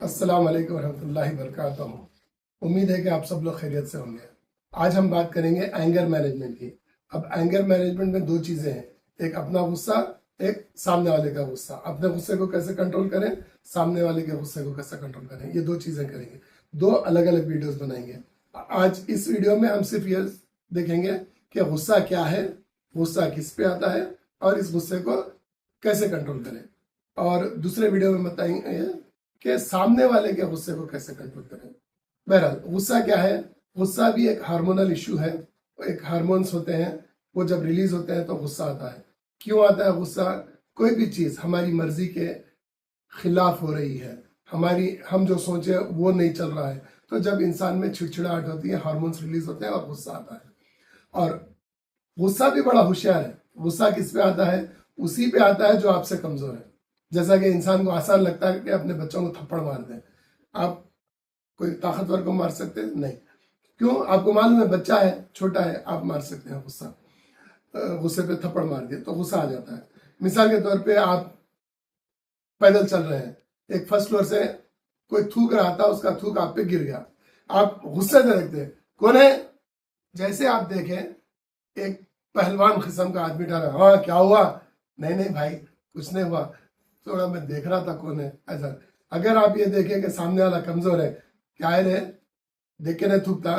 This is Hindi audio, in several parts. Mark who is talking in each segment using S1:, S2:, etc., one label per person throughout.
S1: अस्सलाम वालेकुम रहमतुल्लाहि वबरकातुहू। उम्मीद है कि आप सब लोग खैरियत से होंगे। आज हम बात करेंगे एंगर मैनेजमेंट की। अब एंगर मैनेजमेंट में दो चीज़ें हैं, एक अपना गुस्सा, एक सामने वाले का गुस्सा। अपने गुस्से को कैसे कंट्रोल करें, सामने वाले के गुस्से को कैसे कंट्रोल करें, ये दो चीज़ें करेंगे। दो अलग अलग वीडियोस बनाएंगे। आज इस वीडियो में हम सिर्फ ये देखेंगे कि गुस्सा क्या है, गुस्सा किस पे आता है और इस गुस्से को कैसे कंट्रोल करें। और दूसरे वीडियो में बताएंगे कि सामने वाले के गुस्से को कैसे कंट्रोल करें। बहरहाल गुस्सा क्या है? गुस्सा भी एक हार्मोनल इश्यू है। एक हार्मोन्स होते हैं, वो जब रिलीज होते हैं तो गुस्सा आता है। क्यों आता है गुस्सा? कोई भी चीज हमारी मर्जी के खिलाफ हो रही है, हम जो सोचे वो नहीं चल रहा है, तो जब इंसान में चिड़चिड़ाहट होती है, हार्मोन्स रिलीज होते हैं और गुस्सा आता है। और गुस्सा भी बड़ा होशियार है। गुस्सा किस पे आता है? उसी पे आता है जो आपसे कमजोर है। जैसा कि इंसान को आसान लगता है कि अपने बच्चों को थप्पड़ मार दें। आप कोई ताकतवर को मार सकते हैं? नहीं। क्यों? आपको मालूम है बच्चा है, छोटा है, आप मार सकते हैं। गुस्से पे थप्पड़ मार दिए तो गुस्सा आ जाता है। मिसाल के तौर पे आप पैदल चल रहे हैं, एक फर्स्ट फ्लोर से कोई थूक रहा था, उसका थूक आप पे गिर गया, आप गुस्से से देखते हैं कौन है? जैसे आप देखें एक पहलवान किस्म का आदमी ठहरा, हाँ क्या हुआ? नहीं नहीं भाई कुछ नहीं हुआ, थोड़ा मैं देख रहा था कौन है, ऐसा। अगर आप ये देखें कि सामने वाला कमजोर है, क्या है रे, देख के नहीं थूकता।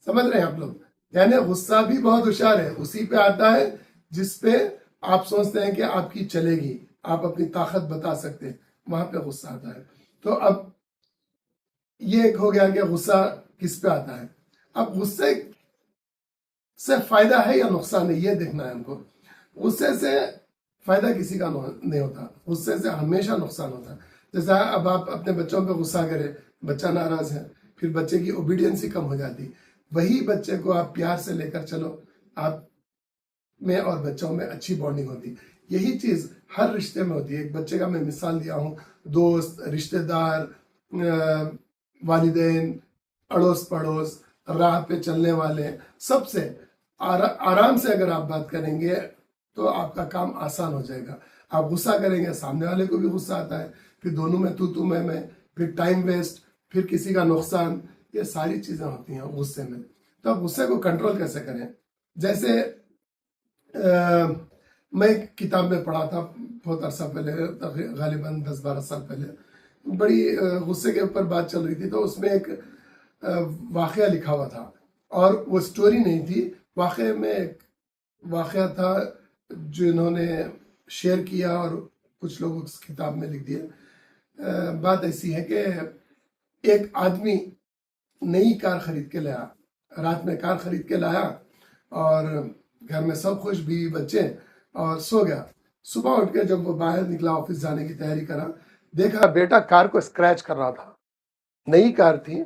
S1: समझ रहे हैं आप लोग? यानी गुस्सा भी बहुत होशियार है, उसी पे आता है जिसपे आप सोचते हैं कि आपकी चलेगी, आप अपनी ताकत बता सकते हैं, वहां पे गुस्सा आता है। तो अब ये एक हो गया कि गुस्सा किस पे आता है। अब गुस्से से फायदा है या नुकसान है, ये देखना है हमको। गुस्से से फायदा किसी का नहीं होता, गुस्से से हमेशा नुकसान होता है। जैसा अब आप अपने बच्चों पे गुस्सा करें, बच्चा नाराज है, फिर बच्चे की ओबीडियंस ही कम हो जाती। वही बच्चे को आप प्यार से लेकर चलो, आप में और बच्चों में अच्छी बॉन्डिंग होती। यही चीज हर रिश्ते में होती है। एक बच्चे का मैं मिसाल दिया हूँ, दोस्त, रिश्तेदार, वालिदैन, अड़ोस पड़ोस, राह पे चलने वाले, सबसे आराम से अगर आप बात करेंगे तो आपका काम आसान हो जाएगा। आप गुस्सा करेंगे, सामने वाले को भी गुस्सा आता है, फिर दोनों में तू मैं, फिर टाइम वेस्ट, फिर किसी का नुकसान, ये सारी चीजें होती हैं गुस्से में। तो आप गुस्से को कंट्रोल कैसे करें? जैसे मैं एक किताब में पढ़ा था बहुत अरसा पहले, गालिबन 10-12 साल पहले, बड़ी गुस्से के ऊपर बात चल रही थी। तो उसमें एक वाकया लिखा हुआ था, और वो स्टोरी नहीं थी, वाकये में एक वाकया था जो इन्होंने शेयर किया और कुछ लोग उस किताब में लिख दिया। बात ऐसी है कि एक आदमी नई कार खरीद के लाया, रात में कार खरीद के लाया, और घर में सब खुश, बीवी बच्चे, और सो गया। सुबह उठ के जब वो बाहर निकला, ऑफिस जाने की तैयारी करा, देखा बेटा कार को स्क्रैच कर रहा था। नई कार थी।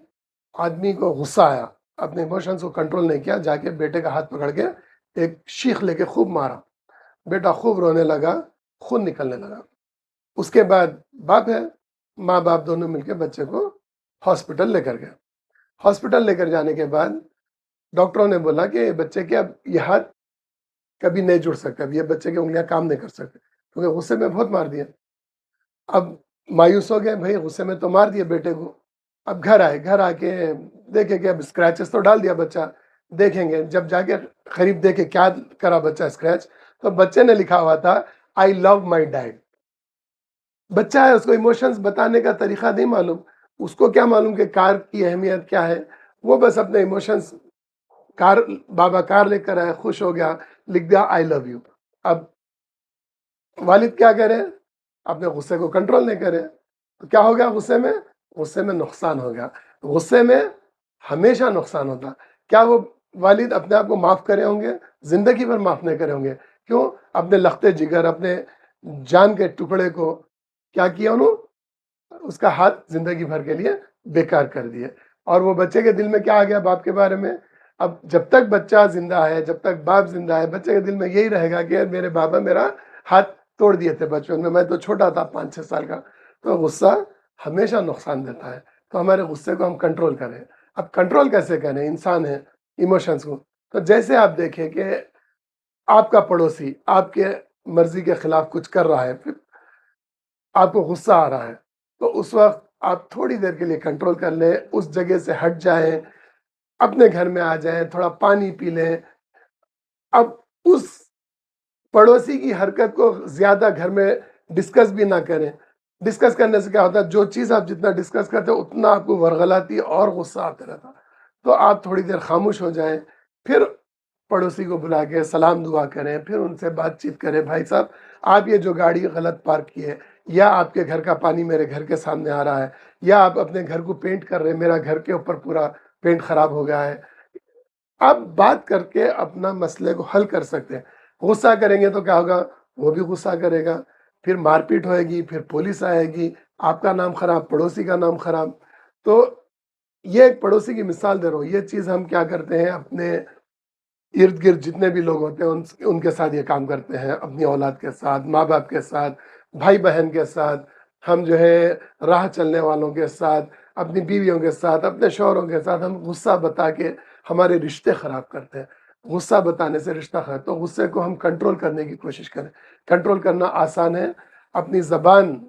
S1: आदमी को गुस्सा आया, अपने इमोशंस को कंट्रोल नहीं किया, जाके बेटे का हाथ पकड़ के एक शीख लेके खूब मारा। बेटा खूब रोने लगा, खून निकलने लगा। उसके बाद बाप है, माँ बाप दोनों मिलकर बच्चे को हॉस्पिटल लेकर गए। हॉस्पिटल लेकर जाने के बाद डॉक्टरों ने बोला कि बच्चे के अब ये हाथ कभी नहीं जुड़ सकता, अब ये बच्चे की उंगलियां काम नहीं कर सकते, क्योंकि गुस्से में बहुत मार दिया। अब मायूस हो गए, भाई गुस्से में तो मार दिया बेटे को। अब घर आए, घर आके देखे कि अब स्क्रैचेस तो डाल दिया बच्चा, देखेंगे। जब जाके करीब देखे क्या करा बच्चा स्क्रैच, तो बच्चे ने लिखा हुआ था, आई लव माई डैड। बच्चा है, उसको इमोशंस बताने का तरीका नहीं मालूम। उसको क्या मालूम कि कार की अहमियत क्या है? वो बस अपने इमोशंस, कार, बाबा कार लेकर आए, खुश हो गया, लिख दिया आई लव यू। अब वालिद क्या करे? अपने गुस्से को कंट्रोल नहीं करे, तो क्या हो गया? गुस्से में नुकसान हो गया। गुस्से में हमेशा नुकसान होता। क्या वो वालिद अपने आप को माफ करे होंगे? जिंदगी भर माफ नहीं करे होंगे। क्यों? अपने लखते जिगर, अपने जान के टुकड़े को क्या किया उन्होंने? उसका हाथ जिंदगी भर के लिए बेकार कर दिए। और वो बच्चे के दिल में क्या आ गया बाप के बारे में? अब जब तक बच्चा जिंदा है, जब तक बाप जिंदा है, बच्चे के दिल में यही रहेगा कि मेरे बाबा मेरा हाथ तोड़ दिए थे बचपन में, मैं तो छोटा था 5-6 साल का। तो गुस्सा हमेशा नुकसान देता है। तो हमारे गुस्से को हम कंट्रोल करें। अब कंट्रोल कैसे करें? इंसान है, इमोशंस को। तो जैसे आप देखें कि आपका पड़ोसी आपके मर्जी के खिलाफ कुछ कर रहा है, फिर आपको गुस्सा आ रहा है, तो उस वक्त आप थोड़ी देर के लिए कंट्रोल कर लें, उस जगह से हट जाएं, अपने घर में आ जाएं, थोड़ा पानी पी लें। अब उस पड़ोसी की हरकत को ज़्यादा घर में डिस्कस भी ना करें। डिस्कस करने से क्या होता है, जो चीज़ आप जितना डिस्कस करते हो उतना आपको वरगलाती और गुस्सा आता रहता है। तो आप थोड़ी देर खामोश हो जाएं, फिर पड़ोसी को बुला के सलाम दुआ करें, फिर उनसे बातचीत करें, भाई साहब आप ये जो गाड़ी गलत पार्क की है, या आपके घर का पानी मेरे घर के सामने आ रहा है, या आप अपने घर को पेंट कर रहे हैं, मेरा घर के ऊपर पूरा पेंट खराब हो गया है। आप बात करके अपना मसले को हल कर सकते हैं। गुस्सा करेंगे तो क्या होगा, वो भी गुस्सा करेगा, फिर मारपीट होएगी, फिर पुलिस आएगी, आपका नाम खराब, पड़ोसी का नाम खराब। तो ये एक पड़ोसी की मिसाल दे रहा हूँ, ये चीज़ हम क्या करते हैं, अपने इर्द गिर्द जितने भी लोग होते हैं उनके साथ ये काम करते हैं, अपनी औलाद के साथ, माँ बाप के साथ, भाई बहन के साथ, हम जो है राह चलने वालों के साथ, अपनी बीवियों के साथ, अपने शौहरों के साथ हम गुस्सा बता के हमारे रिश्ते खराब करते हैं। गुस्सा बताने से रिश्ता खराब, तो गुस्से को हम कंट्रोल करने की कोशिश करें। कंट्रोल करना आसान है। अपनी ज़बान,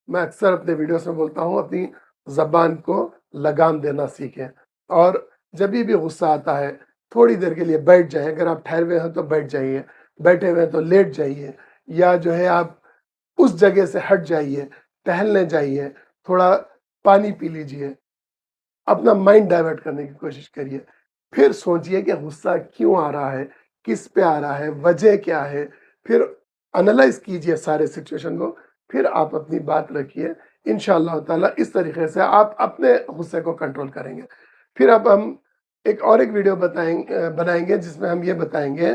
S1: मैं अक्सर अपने वीडियोस में बोलता हूँ, अपनी ज़बान को लगाम देना सीखें। और जब भी गुस्सा आता है थोड़ी देर के लिए बैठ जाएं। अगर आप ठहरे हुए हैं तो बैठ जाइए, बैठे हुए हैं तो लेट जाइए, या जो है आप उस जगह से हट जाइए, टहलने जाइए, थोड़ा पानी पी लीजिए, अपना माइंड डाइवर्ट करने की कोशिश करिए। फिर सोचिए कि गुस्सा क्यों आ रहा है, किस पे आ रहा है, वजह क्या है, फिर एनालाइज कीजिए सारे सिचुएशन को, फिर आप अपनी बात रखिए। इंशाअल्लाह ताला इस तरीके से आप अपने गुस्से को कंट्रोल करेंगे। फिर अब हम एक वीडियो बनाएंगे जिसमें हम ये बताएंगे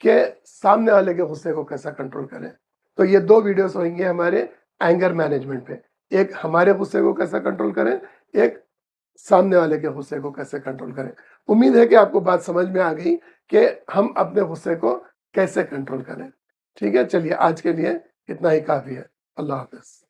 S1: कि सामने वाले के गुस्से को कैसा कंट्रोल करें। तो ये 2 वीडियोस होंगे हमारे एंगर मैनेजमेंट पे। एक हमारे गुस्से को कैसा कंट्रोल करें, एक सामने वाले के गुस्से को कैसे कंट्रोल करें। उम्मीद है कि आपको बात समझ में आ गई कि हम अपने गुस्से को कैसे कंट्रोल करें। ठीक है, चलिए आज के लिए इतना ही काफ़ी है। अल्लाह हाफ़िज़।